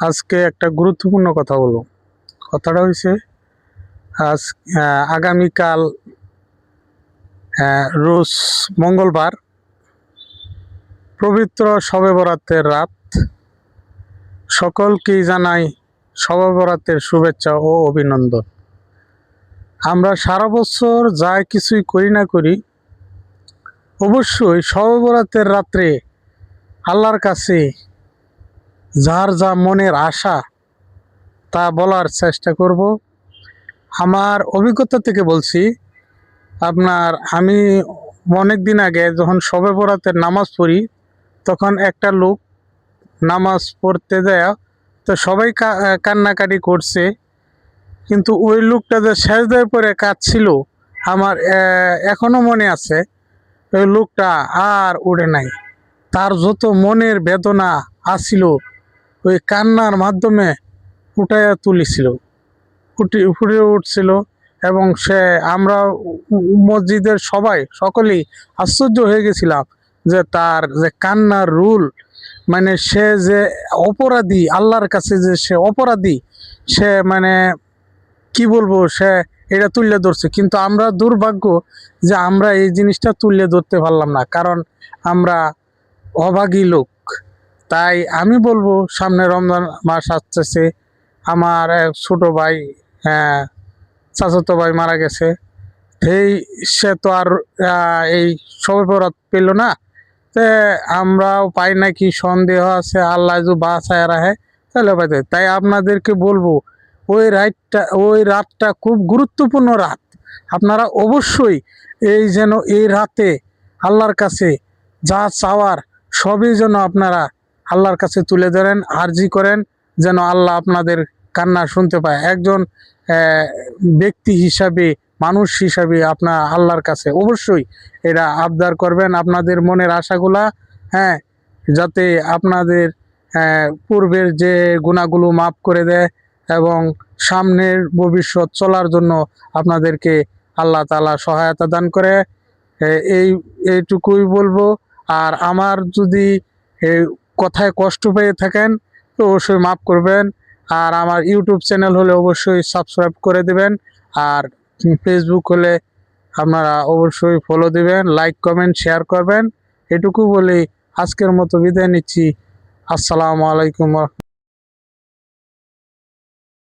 আজকে একটা গুরুত্বপূর্ণ কথা বলবো। কথাটা হয়েছে আজ আগামীকাল রোজ মঙ্গলবার পবিত্র শবে বরাতের রাত। সকলকেই জানাই শবে বরাতের শুভেচ্ছা ও অভিনন্দন। আমরা সারা বছর যা কিছুই করি না করি, অবশ্যই শবে বরাতের রাত্রে আল্লাহর কাছে যার যা মনের আশা তা বলার চেষ্টা করব। আমার অভিজ্ঞতা থেকে বলছি, আমি অনেক দিন আগে যখন শবে বরাতের নামাজ পড়ি, তখন একটা লোক নামাজ পড়তে যায়, তো সবাই কান্নাকাটি করছে, কিন্তু ওই লোকটা যে সেজদায় পড়ে কাঁদছিল, আমার এখনো মনে আছে। ওই লোকটা আর উঠে নাই। তার যত মনের বেদনা আসছিল ওই কান্নার মাধ্যমে ফুটাইয়া তুলেছিল, ফুটে উঠছিল। এবং আমরা মসজিদের সকলেই আশ্চর্য হয়ে গেছিলাম যে তার যে কান্নার রুল, মানে সে যে অপরাধী, আল্লাহর কাছে যে সে অপরাধী, সে মানে কি বলবো, সে এটা তুলে ধরছে। কিন্তু আমরা দুর্ভাগ্য যে আমরা এই জিনিসটা তুলে ধরতে পারলাম না, কারণ আমরা অভাগী লোক। তাই আমি বলবো, সামনে রমজান মাস আসতেছে, আমার এক ছোট ভাই, চাচাতো ভাই মারা গেছে। সে তো আর এই শবে বরাত পেল না, তে আমরাও পাই নাকি সন্দেহ আছে। আল্লাহ যদি বাঁচায় রাখে তাহলে পাইতে। তাই আপনাদেরকে বলবো, ওই রাতটা খুব গুরুত্বপূর্ণ রাত। আপনারা অবশ্যই এই রাতে আল্লাহর কাছে যা চাওয়ার সবই যেন আপনারা আল্লাহর কাছে তুলে ধরেন, আরজি করেন, যেন আল্লাহ আপনাদের কান্না শুনতে পায়। একজন ব্যক্তি হিসাবে, মানুষ হিসাবে আপনার আল্লাহর কাছে অবশ্যই এটা আবদার করবেন, আপনাদের মনের আশাগুলা, যাতে আপনাদের পূর্বের যে গুনাহগুলো মাফ করে দেয় এবং সামনের ভবিষ্যৎ চলার জন্য আপনাদেরকে আল্লাহ তাআলা সহায়তা দান করে। এইটুকুই বলবো। আর আমার যদি কথায় কষ্ট পেয়ে থাকেন তো অবশ্যই মাফ করবেন। আর আমার ইউটিউব চ্যানেল হলে অবশ্যই সাবস্ক্রাইব করে দিবেন। আর ফেসবুক হলে আপনারা অবশ্যই ফলো দিবেন, লাইক কমেন্ট শেয়ার করবেন। এটুকু বলেই আজকের মতো বিদায় নিচ্ছি। আসসালামু আলাইকুম।